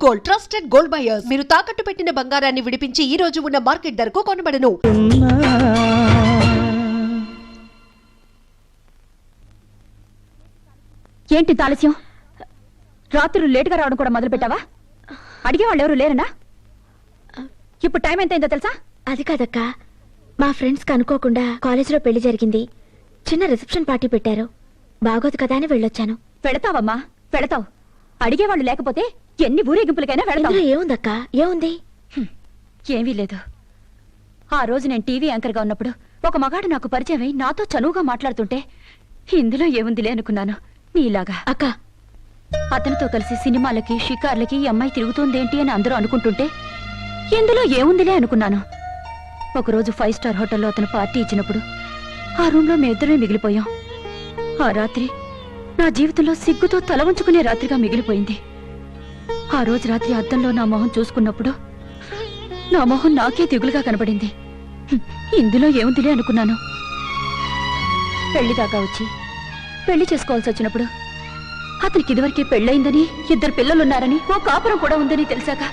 Gold, trusted gold buyers. మీరు తాకట్టు పెట్టిన బంగారాన్ని విడిపించి ఈ రోజు ఉన్న మార్కెట్ ధరకు కొనబడను. ఏంటి తాలస్యం? రాత్రులు లేటుగా రావడం కూడా మొదలు పెట్టావా? అడిగేవాళ్ళు ఎవరు లేరనా? ఇప్పుడు టైం ఎంతైందో తెలుసా? అది కాదక్క, మా ఫ్రెండ్స్ అనుకోకుండా కాలేజీలో పెళ్లి జరిగింది. చిన్న రిసెప్షన్ పార్టీ పెట్టారు. బాగోదు కదా అని వెళ్ళొచ్చాను. పెడతావమ్మా, పెడతావు. అడిగేవాళ్ళు లేకపోతే ఎన్ని ఊరేగింపులకైనా వెళతావు. ఏముందక్క, ఏముంది? ఏమీ లేదు. ఆ రోజు నేను టీవీ యాంకర్గా ఉన్నప్పుడు ఒక మగాడు నాకు పరిచయం అయి నాతో చనువుగా మాట్లాడుతుంటే ఇందులో ఏముందిలే అనుకున్నాను. నీలాగా అక్క, అతనితో కలిసి సినిమాలకి షికార్లకి ఈ అమ్మాయి తిరుగుతుందేంటి అని అందరూ అనుకుంటుంటే ఇందులో ఏముందిలే అనుకున్నాను. ఒకరోజు 5 స్టార్ హోటల్లో అతను పార్టీ ఇచ్చినప్పుడు ఆ రూమ్లో మేమిద్దరమే మిగిలిపోయాం. ఆ రాత్రి నా జీవితంలో సిగ్గుతో తల వంచుకునే రాత్రిగా మిగిలిపోయింది. ఆ రోజు రాత్రి అద్దంలో నా మొహం చూసుకున్నప్పుడు నా మొహం నాకే దిగులుగా కనబడింది. ఇందులో ఏముందిలే అనుకున్నాను. పెళ్లి దాకా వచ్చి పెళ్లి చేసుకోవాల్సి వచ్చినప్పుడు అతనికి ఇదివరకే పెళ్ళయిందని, 2 పిల్లలున్నారని, ఓ కాపురం కూడా ఉందని తెలిసాక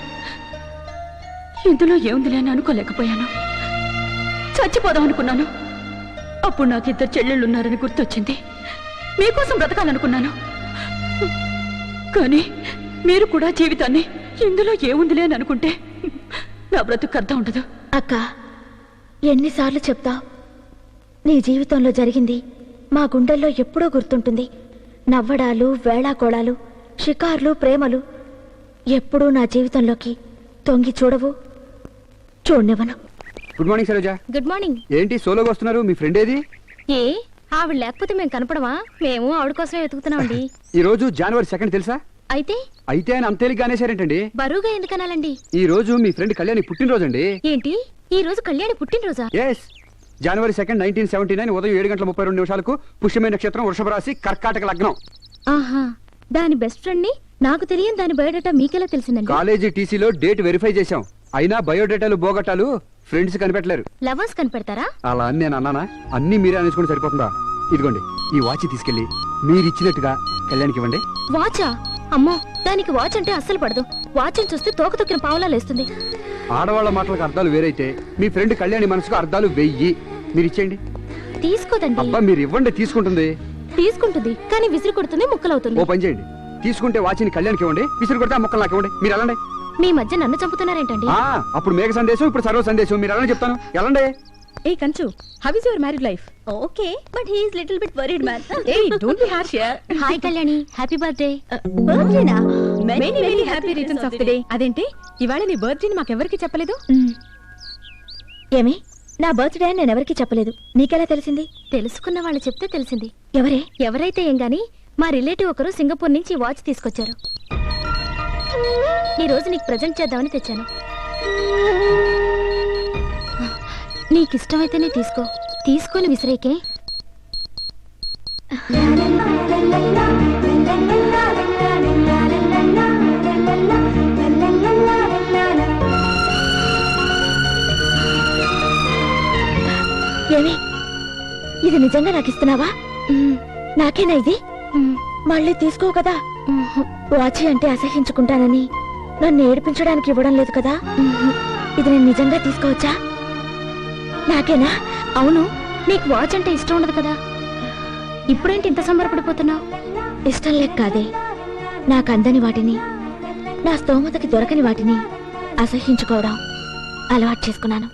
ఇందులో ఏముందిలే అని అనుకోలేకపోయాను. చచ్చిపోదాం అనుకున్నాను. అప్పుడు నాకు 2 చెల్లెళ్ళున్నారని గుర్తొచ్చింది. మీకోసం బ్రతకాలనుకున్నాను. కానీ మీరు కూడా జీవితాన్ని ఇందులో ఏముందిలే అని అనుకుంటే నా బ్రతుకు అర్థం ఉండదు. అక్క, ఎన్నిసార్లు చెప్తావు? నీ జీవితంలో జరిగింది మా గుండెల్లో ఎప్పుడూ గుర్తుంటుంది. నవ్వడాలు, వేళాకోళాలు, షికార్లు, ప్రేమలు ఎప్పుడూ నా జీవితంలోకి తొంగి చూడవు, చూడనివ్వను. Good morning Saroja. Good morning. ఏంటి సోలోగా వస్తున్నారు? మీ ఫ్రెండ్ ఏది? ఏ ఆవిడ లేకపోతే మేము కనపడమా? మేము ఆవిడ కోసమే వెతుకుతున్నామండి. ఈ రోజు జనవరి 2 తెలుసా? అయితే ఆయన అంత తేలిగ్గా అనేసారేంటండి? బరువుగా ఎందుకనాలండి? ఈ రోజు మీ ఫ్రెండ్ కళ్యాణి పుట్టినరోజు అండి. ఏంటి, ఈ రోజు కళ్యాణి పుట్టినరోజా? ఎస్, జనవరి 2, 1979 ఉదయం 7:32 పుష్యమే నక్షత్రం, వృషభ రాశి, కర్కాటక లగ్నం. ఆహా, దాని బెస్ట్ ఫ్రెండ్ ని నాకు తెలియని దాని బయోడేటా మీకెలా తెలిసిందండి? కాలేజీ టీసీలో డేట్ వెరిఫై చేశాం. అయినా బయోడేటాలు బోగటాలు ఫ్రెండ్స్ కనిపెట్టలేరు. లవర్స్ కనిపెడతారా? అలా అని నేను అన్నానా? అన్ని మీరే అనేసుకుని సరిపోతుందా? ఇదిగోండి, ఈ వాచ్ తీసుకెళ్లి మీరిచ్చినట్టుగా కళ్యాణ్కి ఇవ్వండి. వాచా? అమ్మో, దానికి వాచ్ అంటే అస్సలు పడదు. వాచ్ చూస్తే తోక తొక్కిన పావులా లేస్తుంది. ఆడవాళ్ల మాటలకు అర్థాలు వేరైతే మీ ఫ్రెండ్ కళ్యాణి మనసుకు అర్థాలు 1000. మీరు ఇచ్చేయండి. తీసుకోదండి. అబ్బా, మీరు ఇవ్వండి. తీసుకుంటుంది. తీసుకుంటుంది కానీ విసిరి కొడుతుంది, ముక్కలవుతుంది. ఓ పని చేయండి, తీసుకుంటే వాచిని కళ్యాణ్కి ఇవ్వండి, విసిరి కొడితే ఆ ముక్కలు నాకు ఇవ్వండి. మీరు వెళ్ళండి. మీ మధ్య నన్ను చంపుతున్నారేంటండి? అప్పుడు మేఘ సందేశం, ఇప్పుడు సర్వ సందేశం. మీరు వెళ్ళండి చెప్తాను. వెళ్ళండి. Hey Kanchu, how is your married life? Okay, but he is little bit worried man. Hey, don't be harsh here. Hi Kalyani, happy birthday. Birthday na? Many happy returns of the day. అదేంటి ఇవాళ నీ birthday ని మాకెవరికి చెప్పలేదు? ఏమి, నా birthday నేను ఎవరికి చెప్పలేదు. నీకెలా తెలిసింది? తెలుసుకున్న వాళ్ళు చెప్తే తెలిసింది. ఎవరే? ఎవరైతే ఏం గాని మా రిలేటివ్ ఒకరు సింగపూర్ నుంచి వాచ్ తీసుకొచ్చారు. ఈ రోజు నీకు ప్రెజెంట్ చేద్దామని తెచ్చాను. నీకిష్టమైతేనే తీసుకో, తీసుకొని విసిరేకే. ఏమి, ఇది నిజంగా నాకు ఇస్తున్నావా? నాకేనా ఇది? మళ్ళీ తీసుకో కదా. వాచి అంటే అసహించుకుంటానని నన్ను ఏడిపించడానికి ఇవ్వడం లేదు కదా. ఇది నేను నిజంగా తీసుకోవచ్చా? నాకేనా? అవును, నీకు వాచ్ అంటే ఇష్టం ఉండదు కదా. ఇప్పుడేంటి ఇంత సంబరపడిపోతున్నావు? ఇష్టం లేక కాదే, నాకు అందని వాటిని, నా స్తోమతకి దొరకని వాటిని అసహించుకోవడం అలవాటు చేసుకున్నాను.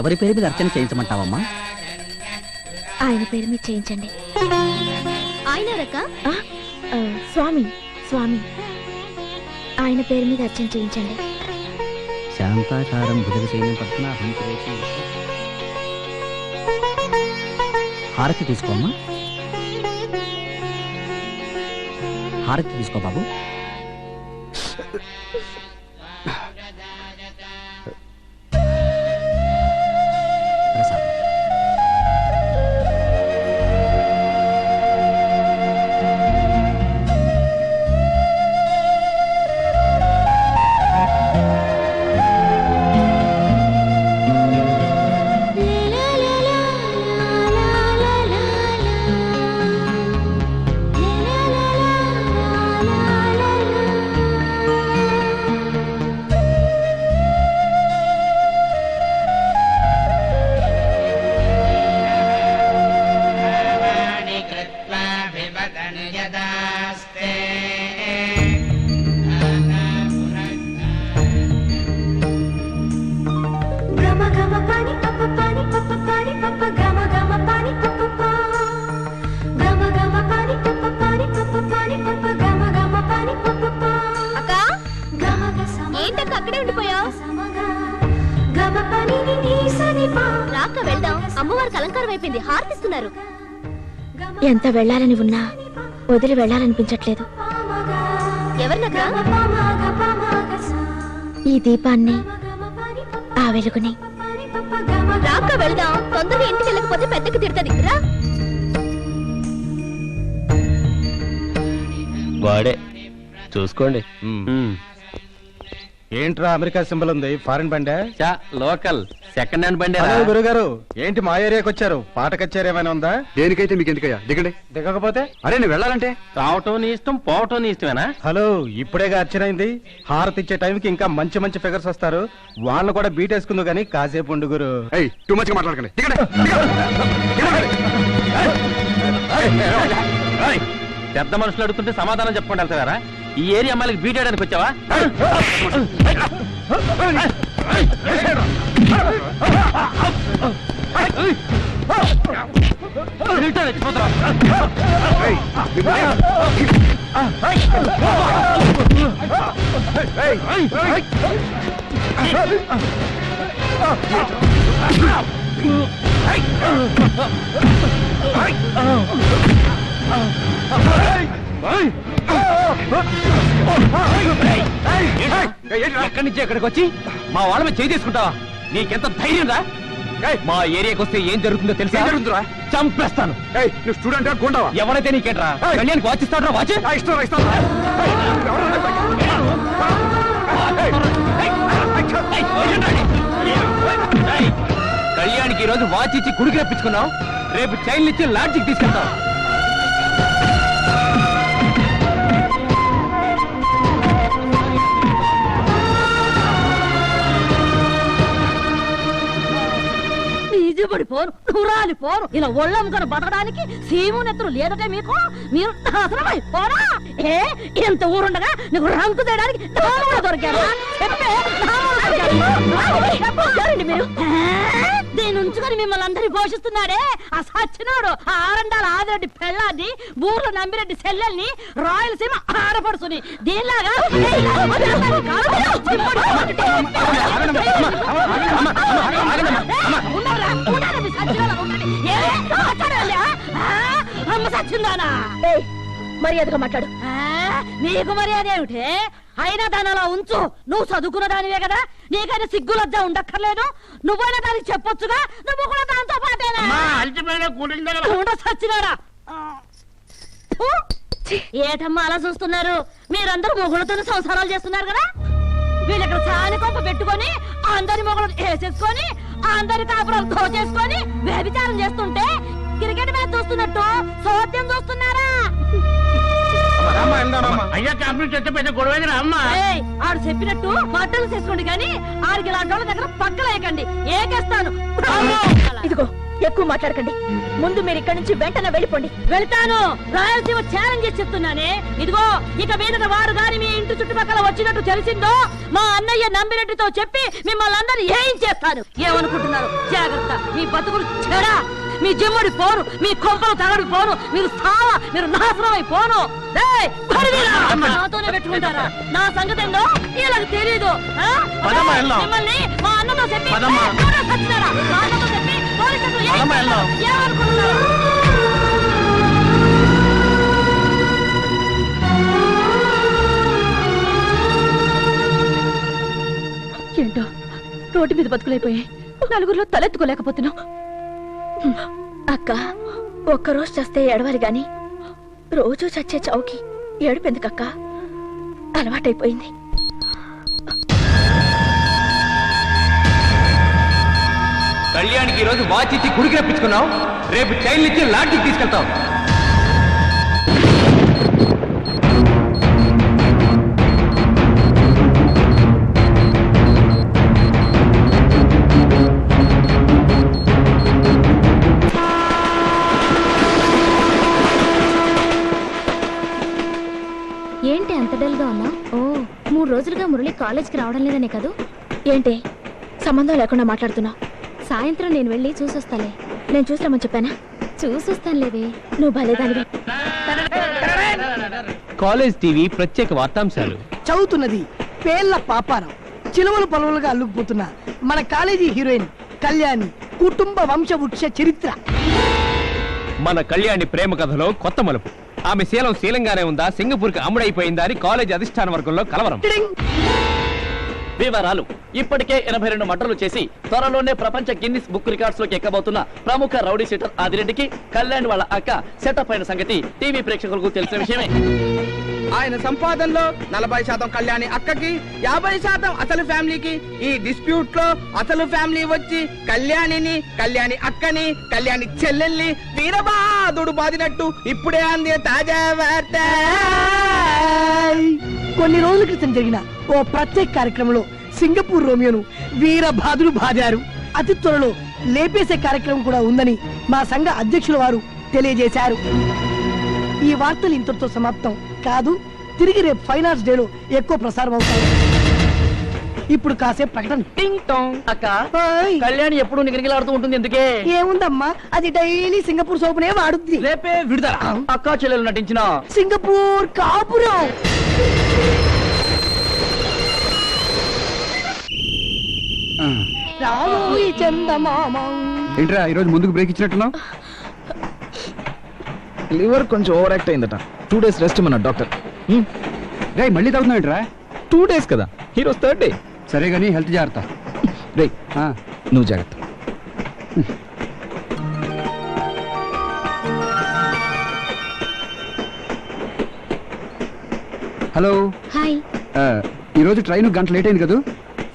ఎవరి పేరు మీద అర్చన చేయించమంటావమ్మా? ఆయన పేరు మీద చేయించండి. ఆయన రక స్వామి, స్వామి ఆయన పేరు మీద అర్చన చేయించండి. శాంతాకారం భుజగశయనం పద్మనాభం సురేశం. హారతి తీసుకోమ్మా. హారతి తీసుకో బాబు. ప్రసాదం. ఏంటక్క అక్కడే ఉండిపోయావు? రాక వెళ్దాం, అమ్మవారికి అలంకారం అయిపోయింది, హారతిస్తున్నారు. ఎంత వెళ్ళాలని ఉన్నా వదిలి వెళ్ళాలనిపించట్లేదు. ఎవరినక్క? ఈ దీపాన్ని, ఆ వెలుగుని. రాక వెళ్దాం, తొందరగా ఇంటికి వెళ్ళకపోతే పెద్దకి తిడతది. రా. వాడే చూసుకోండి. ఏంట్రా అమెరికా సింబల్ ఉంది? ఫారెన్ బండే? లోకల్ సెకండ్ హ్యాండ్ బండి. గురుగారు ఏంటి మా ఏరియాకి వచ్చారు? పాట కచ్చారు ఏమైనా ఉందా? దేనికైతే మీకు ఎందుకయ్యా, దిగండి. దిగకపోతే అరే నేను వెళ్ళాలంటే రావటం నీ ఇష్టం, పోవటం నీ ఇష్టమేనా? హలో, ఇప్పుడేగా అర్చనైంది. హారతి ఇచ్చే టైంకి ఇంకా మంచి మంచి ఫిగర్స్ వస్తారు. వాళ్ళని కూడా బీట్ వేసుకుందు గానీ కాసేపు ఉండు గురు. టూ మచ్ గా మాట్లాడకండి. దిగండి. పెద్ద మనుషులు అడుగుతుంటే సమాధానం చెప్పుకుంటా వెళ్తారా? ఈ ఏరియా అమ్మాయికి బీట్ వేయడానికి వచ్చావా? ఎక్కడి నుంచి ఎక్కడికి వచ్చి మా వాళ్ళ మీద చేయి తీసుకుంటావా? నీకెంత ధైర్యం రా? మా ఏరియాకి వస్తే ఏం జరుగుతుందో తెలుసా? చంపేస్తాను. నువ్వు స్టూడెంట్ కొంటావా? ఎవరైతే నీకేట్రా? కళ్యాణ్కి వాచిస్తాడు. వాచి కళ్యాణ్కి ఈ రోజు వాచ్ ఇచ్చి గుడికి రప్పించుకున్నావు, రేపు చైన్లు ఇచ్చి లాడ్జికి తీసుకెళ్తావు. పడిపోరు, నురాలి పోరు. ఇలా ఒళ్ళమ్ముకొని బతకడానికి సీము నెత్తరు లేదటే మీకు. మీరు నాశనమైపోరా? ఎంత ఊరుండగా నీకు రంకు చేయడానికి దొరికారా? మీరు దీని ఉంచుకొని మిమ్మల్ని అందరి పోషిస్తున్నాడే ఆ సచ్చినాడు, ఆ ఆరండాల ఆదిరెడ్డి పెళ్ళాన్ని, బూర్ల నంబిరెడ్డి చెల్లెల్ని, రాయలసీమ ఆడపడుచుని దీనిలాగా మర్యాదగా మాట్లాడు. నీకు మర్యాద ఏమిటే? అయినా దాని అలా ఉంచు. నువ్వు చదువుకున్న దానివే కదా, నీకైనా సిగ్గులజ్జా ఉండక్కర్లేదు. నువ్వైనా దానికి చెప్పొచ్చుగా, నువ్వు కూడా దాంతో పాటేనా? సచ్చినాడా? ఏటమ్మా అలా చూస్తున్నారు? మీరందరూ మొగుళ్ళతో సంసారాలు చేస్తున్నారు కదా. వీళ్ళు ఇక్కడ చాని కొంప పెట్టుకొని అందరి మొగుళ్ళు వేసేసుకొని అందరి కాపురాలు దోచేసుకొని వ్యభిచారం చేస్తుంటే క్రికెట్ మ్యాచ్ చూస్తున్నట్టు సోద్యం చూస్తున్నారా? ఆడు చెప్పినట్టు బట్టలు చేసుకోండి కానీ ఆడికి ఇలాంటి వాళ్ళ దగ్గర పక్కలేయకండి, ఏకేస్తాను. ఇదిగో ఎక్కువ మాట్లాడకండి. ముందు మీరు ఇక్కడి నుంచి వెంటనే వెళ్ళిపోండి. వెళ్తాను. రాయలసీమ ఛాలెంజ్ చేసి చెప్తున్నానే. ఇదిగో ఇక మీద వారు గాని మీ ఇంటి చుట్టుపక్కల వచ్చినట్టు తెలిసిందో మా అన్నయ్య నంబిరెడ్డితో చెప్పి మిమ్మల్ని అందరూ ఏం చేస్తాను. ఏమనుకుంటున్నారు? జాగ్రత్త. మీ బతుకులు చెడా, మీ జమ్ముడి పోరు, మీ కొంపలు తగడు పోను, మీరు సావా, మీరు నాశనం అయిపోను. నాతోనే పెట్టుకుంటారా? నా సంగతి ఏందో వీళ్ళకి తెలీదు. మిమ్మల్ని మా అన్నతో చెప్పి సచ్చినారా? మా అన్నతో చెప్పి పోలీసులు ఏమనుకుంటున్నారు? రోడ్డు మీద బతుకులైపోయాయి. నలుగురిలో తలెత్తుకోలేకపోతున్నాం. అక్క ఒక్కరోజు చస్తే ఏడవాలి గాని రోజు చచ్చే చౌకి ఏడుపెందుకక్క? అలవాటైపోయింది. కళ్యాణికి ఈ రోజు వాచ్ ఇచ్చి గుడికి రప్పించుకున్నావు, రేపు చైన్లు ఇచ్చి లాడ్జికి తీసుకెళ్తావు. ఏంటి అంత డల్గా ఉన్నా? ఓ 3 రోజులుగా మురళి కాలేజ్కి రావడం లేదనే కదూ? ఏంటి సంబంధం లేకుండా మాట్లాడుతున్నావు? సాయంత్రం నేను వెళ్ళి చూసొస్తాలే. నేను చూసినామని చెప్పానా? చూసొస్తానులేవే. నువ్వు భలేదానివే. కాలేజ్ టీవీ ప్రత్యేక వార్తాంశాలు చదువుతున్నది పేర్ల పాపారం. చిలువలు పలువలుగా అల్లుకుపోతున్న మన కాలేజీ హీరోయిన్ కళ్యాణి కుటుంబ వంశవృక్ష చరిత్ర. మన కళ్యాణి ప్రేమ కథలో కొత్త మలుపు. ఆమె శీలం శీలంగానే ఉందా, సింగపూర్కి అమ్ముడైపోయిందా అని కాలేజ్ అధిష్టాన వర్గంలో కలవరం. వివరాలు: ఇప్పటికే 82 మర్డర్లు చేసి త్వరలోనే ప్రపంచ గిన్నిస్ బుక్ రికార్డ్స్ లోకి ఎక్కబోతున్న ప్రముఖ రౌడీ షీటర్ ఆదిరెడ్డికి కళ్యాణ్ వాళ్ళ అక్క సెటప్ అయిన సంగతి టీవీ ప్రేక్షకులకు తెలిసిన విషయమే. ఆయన సంపాదనలో 40% కళ్యాణి అక్కకి, 50% అసలు ఫ్యామిలీకి. ఈ డిస్ప్యూట్ లో అసలు ఫ్యామిలీ వచ్చి కళ్యాణిని, కళ్యాణి అక్కని, కళ్యాణి చెల్లెల్ని వీరబాదుడు బాదినట్టు ఇప్పుడే అంది తాజా వార్త. కొన్ని రోజుల క్రితం జరిగిన ఓ ప్రత్యేక కార్యక్రమంలో సింగపూర్ రోమియోను వీరబాదులు బాదారు. అతి త్వరలో లేపేసే కార్యక్రమం కూడా ఉందని మా సంఘ అధ్యక్షుల వారు తెలియజేశారు. ఈ వార్తలు ఇంతటితో సమాప్తం కాదు. తిరిగి రేపు ఫైనాన్స్ డేలో ఎక్కువ ప్రసారం అవుతాయి. ఇప్పుడు కాసేపు ప్రకటన. టింగ్ టాంగ్. అక్క, ఓయ్. కళ్యాణి ఎప్పుడు నిగనిగలాడుతూ ఉంటుంది ఎందుకే? ఏముందమ్మా, అది డైలీ సింగపూర్ సోపునే వాడుద్ది. రేపే విడుదల. అక్క చెల్లెలు నటించిన సింగపూర్ కాపురం. రావోయి చందమామ. ఏంట్రా ఈరోజు ముందుకు బ్రేక్ ఇచ్చినట్టున్నావు? లివర్ కొంచెం ఓవర్ యాక్ట్ అయిందట. 2 days రెస్ట్ మన డాక్టర్. రే మళ్ళీ తాగుతున్నావు ఏంట్రా? 2 days కదా, హీరోస్ 3rd day. సరే కానీ హెల్త్ జాగ్రత్త. రే ఆ, నువ్వు జాగ్రత్త. హలో. హాయ్. ఈరోజు ట్రైన్ గంట లేట్ అయింది కదా,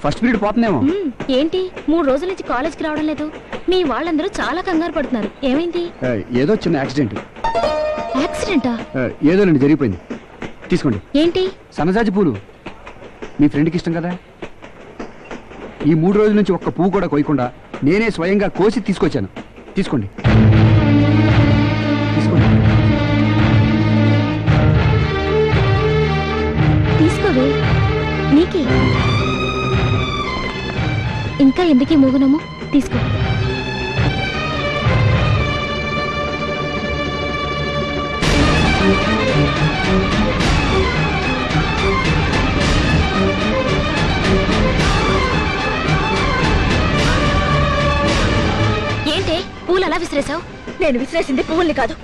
ఫస్ట్ పీరియడ్ పోతుందేమో. ఏంటి 3 రోజుల నుంచి కాలేజ్కి రావడం లేదు? మీ వాళ్ళందరూ చాలా కంగారు పడుతున్నారు. ఏమైంది? ఏదో చిన్న యాక్సిడెంట్. యాక్సిడెంటా? ఏదోనండి జరిగిపోయింది. తీసుకోండి. ఏంటి? సన్నజాజి పూలు మీ ఫ్రెండ్కి ఇష్టం కదా. ఈ 3 రోజుల నుంచి ఒక్క పువ్వు కూడా కోయకుండా నేనే స్వయంగా కోసి తీసుకొచ్చాను. తీసుకోండి, తీసుకోండి. తీసుకోవే, నీకే. ఇంకా ఎందుకీ మూగునము? తీసుకో. ఏంటే పూలు అలా విసిరేసావు? నేను విసిరేసింది పువ్వుల్ని కాదు.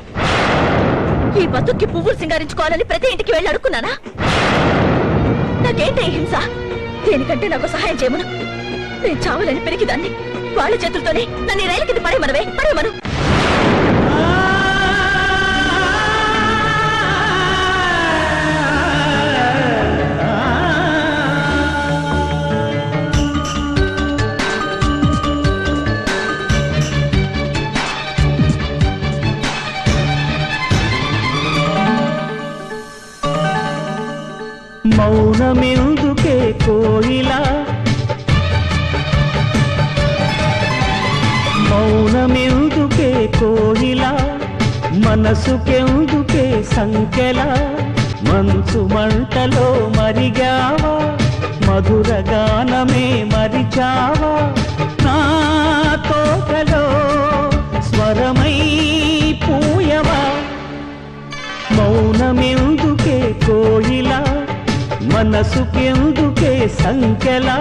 ఈ బతుక్కి పువ్వులు సింగారించుకోవాలని ప్రతి ఇంటికి వెళ్ళి అడుక్కున్నానా? నాకేంటే హింస? దేనికంటే నాకు సహాయం చేయమను. నేను చావాలని పెరిగిదాన్ని. వాళ్ళ చేతులతోనే నన్ను రైలు కింద పడేమనవే, పడేమను. మౌనమెందుకే కోయిలా, మౌనమెందుకే కోయిలా, మనసుకెందుకే సంకెలా, మంచు మంటలో మరిగావా, మధుర గానమే మరిచావా, నా తోటలో స్వరమై పూయవా. మౌనమెందుకే కోయిలా, మనసుకెందుకే సంకెలా.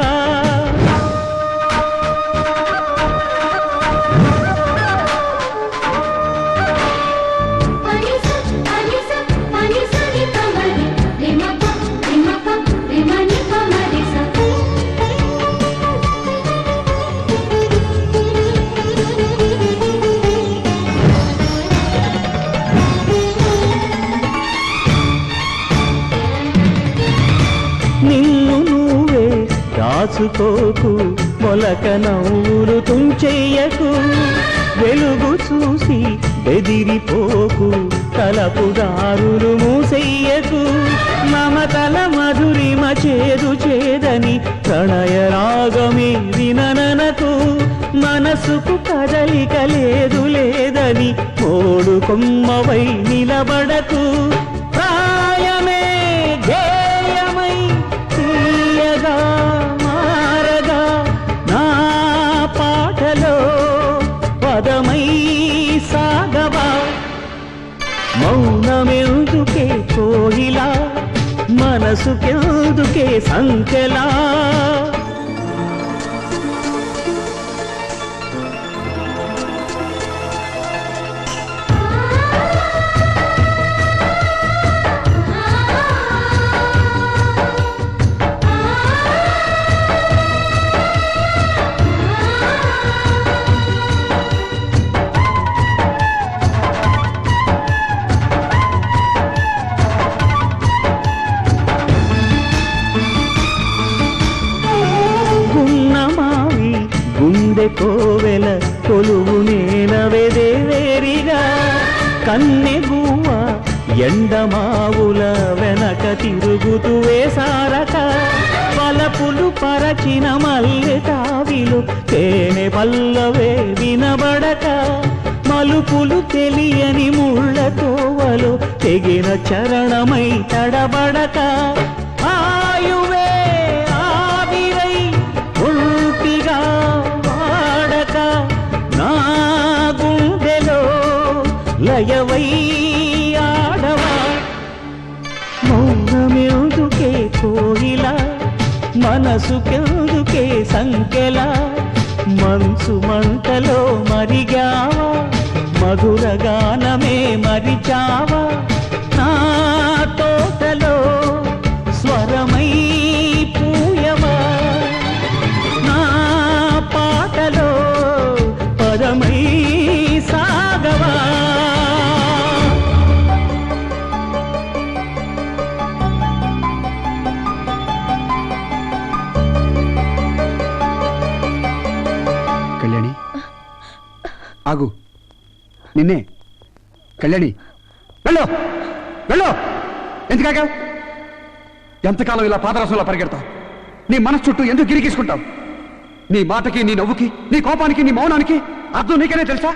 దాచుకోకు మొలక నవ్వులు తుంచెయ్యకు వెలుగు చూసి బెదిరిపోకు తలపుదారులు మూసెయ్యకు మమతల మధురిమ చేదు చేదని ప్రణయ రాగమే వినననకు మనసుకు కదలిక లేదు లేదని మోడు కొమ్మవై నిలబడకు ప్రాయమే గేయమై తీయగా మారగా నా పాటలో పదమై సాగవా మౌనమెందుకే కోయిలా మనసుకెందుకే సంకెలా గుండె కోవెల కొలువు నేనవెదేవేరిగా కన్నె గువ్వ ఎండమావుల వెనక తిరుగుతూ వేసారక పలపులు పరచిన మల్లె తావిలు తేనె పల్లవే వినబడక మలుపులు తెలియని ముళ్ళ తోవలు తెగిన చరణమై తడబడక ఆయువే ఆవిరై ఉల్పిగా వాడక నా గుండెలో లయవై ఆడవా మౌనమెందుకే కోయిలా మనసుకెందుకే సంకెలా మంచు మంటలో మరిగావా మధుర గానమే మరిచావా నా తోటలో స్వరమై పూయవా నా పాటలో పదమై సాగవా కళ్యాణి ఆగు నిన్నే కళ్యాణి వెళ్ళు వెళ్ళు ఎందుకాగా ఎంతకాలం ఇలా పాదరసంలో పరిగెడతావు నీ మనసు చుట్టూ ఎందుకు గిరిగీసుకుంటావు నీ మాటకి నీ నవ్వుకి నీ కోపానికి నీ మౌనానికి అర్థం నీకనే తెలుసా